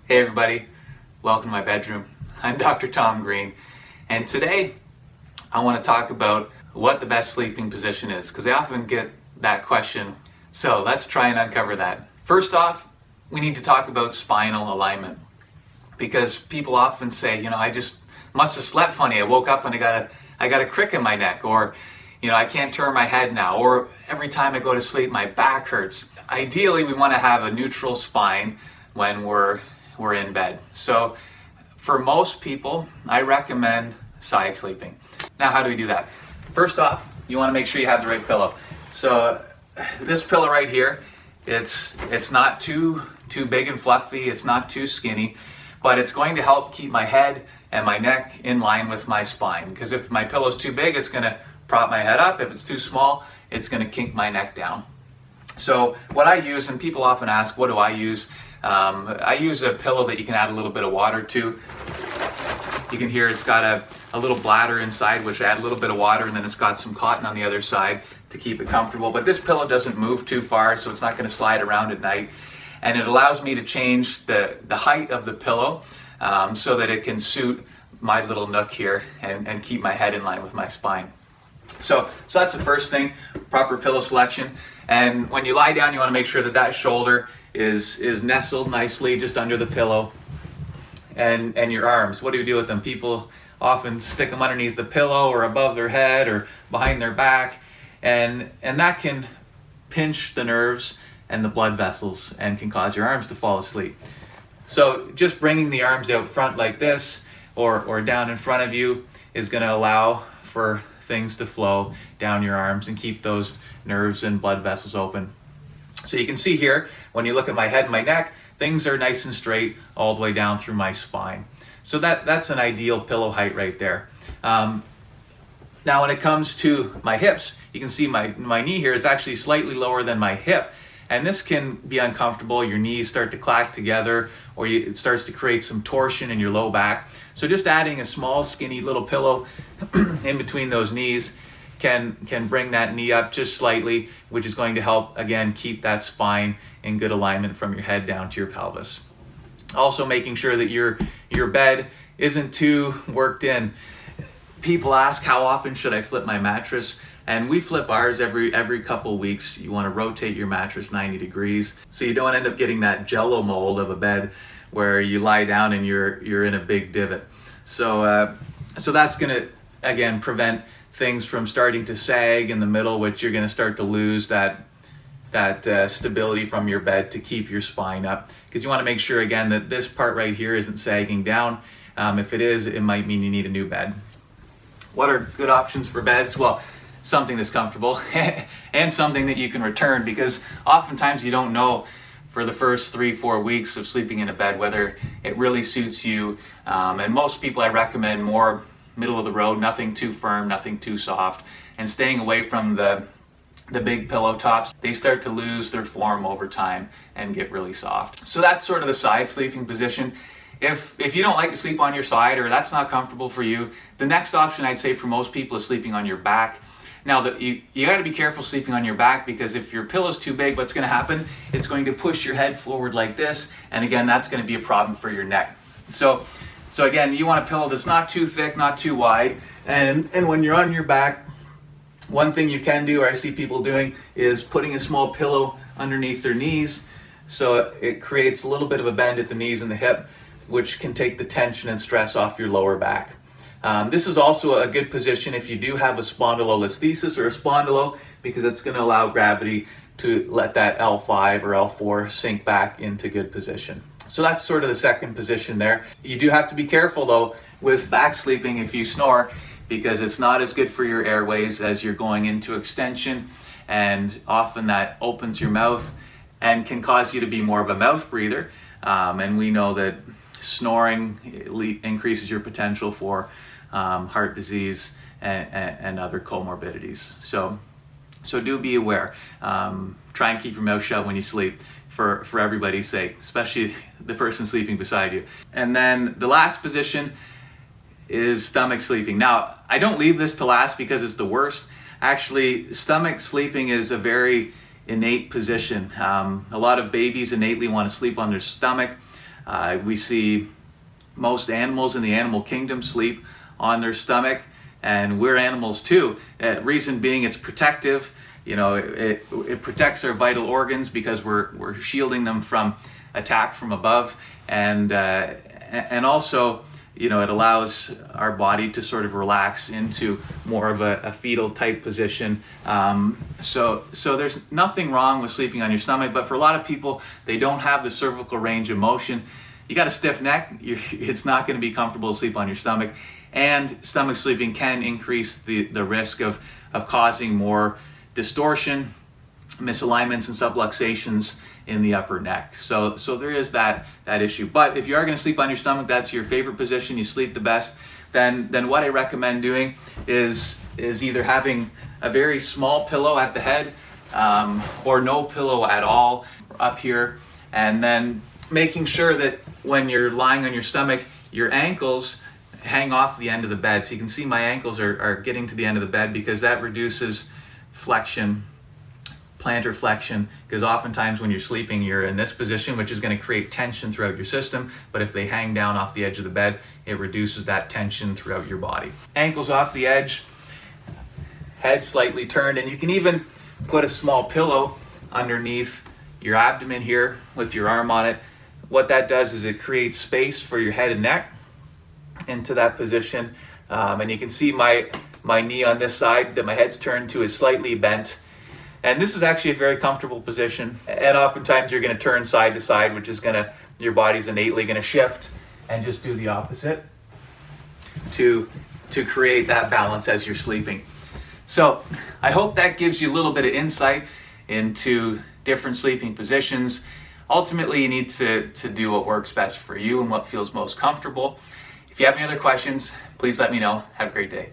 Hey everybody, welcome to my bedroom. I'm Dr. Thom Green, and today I want to talk about what the best sleeping position is, because I often get that question. So let's try and uncover that. First off, we need to talk about spinal alignment, because people often say, I just must have slept funny. I woke up and I got a crick in my neck, or I can't turn my head now, or every time I go to sleep my back hurts. Ideally, we want to have a neutral spine when we're in bed. So for most people, I recommend side sleeping. Now, how do we do that? First off, you want to make sure you have the right pillow. So this pillow right here, it's not too big and fluffy, it's not too skinny, but it's going to help keep my head and my neck in line with my spine. Because if my pillow's too big, it's going to prop my head up. If it's too small, it's going to kink my neck down. So what I use, and people often ask, what do I use? I use a pillow that you can add a little bit of water to. You can hear it's got a little bladder inside, which I add a little bit of water, and then it's got some cotton on the other side to keep it comfortable. But this pillow doesn't move too far, so it's not going to slide around at night. And it allows me to change the height of the pillow so that it can suit my little nook here and keep my head in line with my spine. So that's the first thing, proper pillow selection. And when you lie down, you want to make sure that shoulder is nestled nicely just under the pillow. And your arms, what do you do with them? People often stick them underneath the pillow or above their head or behind their back. And that can pinch the nerves and the blood vessels and can cause your arms to fall asleep. So just bringing the arms out front like this or down in front of you is going to allow for things to flow down your arms and keep those nerves and blood vessels open. So you can see here, when you look at my head and my neck, things are nice and straight all the way down through my spine. So that's an ideal pillow height right there. Now when it comes to my hips, you can see my knee here is actually slightly lower than my hip. And this can be uncomfortable. Your knees start to clack together, or it starts to create some torsion in your low back. So just adding a small, skinny little pillow in between those knees can bring that knee up just slightly, which is going to help, again, keep that spine in good alignment from your head down to your pelvis. Also making sure that your bed isn't too worked in. People ask, how often should I flip my mattress? And we flip ours every couple weeks. You want to rotate your mattress 90 degrees so you don't end up getting that jello mold of a bed where you lie down and you're in a big divot. So that's going to, again, prevent things from starting to sag in the middle, which you're going to start to lose that stability from your bed to keep your spine up. Because you want to make sure, again, that this part right here isn't sagging down. If it is, it might mean you need a new bed. What are good options for beds? Well, something that's comfortable and something that you can return, because oftentimes you don't know for the first 3-4 weeks of sleeping in a bed whether it really suits you. And most people, I recommend more middle of the road, nothing too firm, nothing too soft, and staying away from the big pillow tops. They start to lose their form over time and get really soft. So that's sort of the side sleeping position. If you don't like to sleep on your side, or that's not comfortable for you, the next option I'd say for most people is sleeping on your back. Now, you got to be careful sleeping on your back, because if your pillow's too big, what's going to happen? It's going to push your head forward like this, and again, that's going to be a problem for your neck. So again, you want a pillow that's not too thick, not too wide, and when you're on your back, one thing you can do, or I see people doing, is putting a small pillow underneath their knees, so it creates a little bit of a bend at the knees and the hip, which can take the tension and stress off your lower back. This is also a good position if you do have a spondylolisthesis or a spondylo, because it's going to allow gravity to let that L5 or L4 sink back into good position. So that's sort of the second position there. You do have to be careful though with back sleeping if you snore, because it's not as good for your airways as you're going into extension, and often that opens your mouth and can cause you to be more of a mouth breather. And we know that snoring increases your potential for heart disease and other comorbidities. So do be aware. Try and keep your mouth shut when you sleep, for everybody's sake, especially the person sleeping beside you. And then the last position is stomach sleeping. Now, I don't leave this to last because it's the worst. Actually, stomach sleeping is a very innate position. A lot of babies innately want to sleep on their stomach. We see most animals in the animal kingdom sleep on their stomach, and we're animals too. Reason being, it's protective. It protects our vital organs because we're shielding them from attack from above, and also, it allows our body to sort of relax into more of a fetal type position. So there's nothing wrong with sleeping on your stomach, but for a lot of people, they don't have the cervical range of motion. You got a stiff neck, it's not going to be comfortable to sleep on your stomach, and stomach sleeping can increase the risk of causing more distortion, misalignments, and subluxations in the upper neck. So there is that issue. But if you are going to sleep on your stomach, that's your favorite position, you sleep the best, then what I recommend doing is either having a very small pillow at the head, or no pillow at all up here, and then making sure that when you're lying on your stomach, your ankles hang off the end of the bed. So you can see my ankles are getting to the end of the bed, because that reduces flexion, plantar flexion, because oftentimes when you're sleeping, you're in this position, which is going to create tension throughout your system. But if they hang down off the edge of the bed, it reduces that tension throughout your body. Ankles off the edge, head slightly turned, and you can even put a small pillow underneath your abdomen here with your arm on it. What that does is it creates space for your head and neck into that position. And you can see my knee on this side that my head's turned to is slightly bent. And this is actually a very comfortable position. And oftentimes you're going to turn side to side, which is your body's innately going to shift and just do the opposite to create that balance as you're sleeping. So I hope that gives you a little bit of insight into different sleeping positions. Ultimately, you need to do what works best for you and what feels most comfortable. If you have any other questions, please let me know. Have a great day.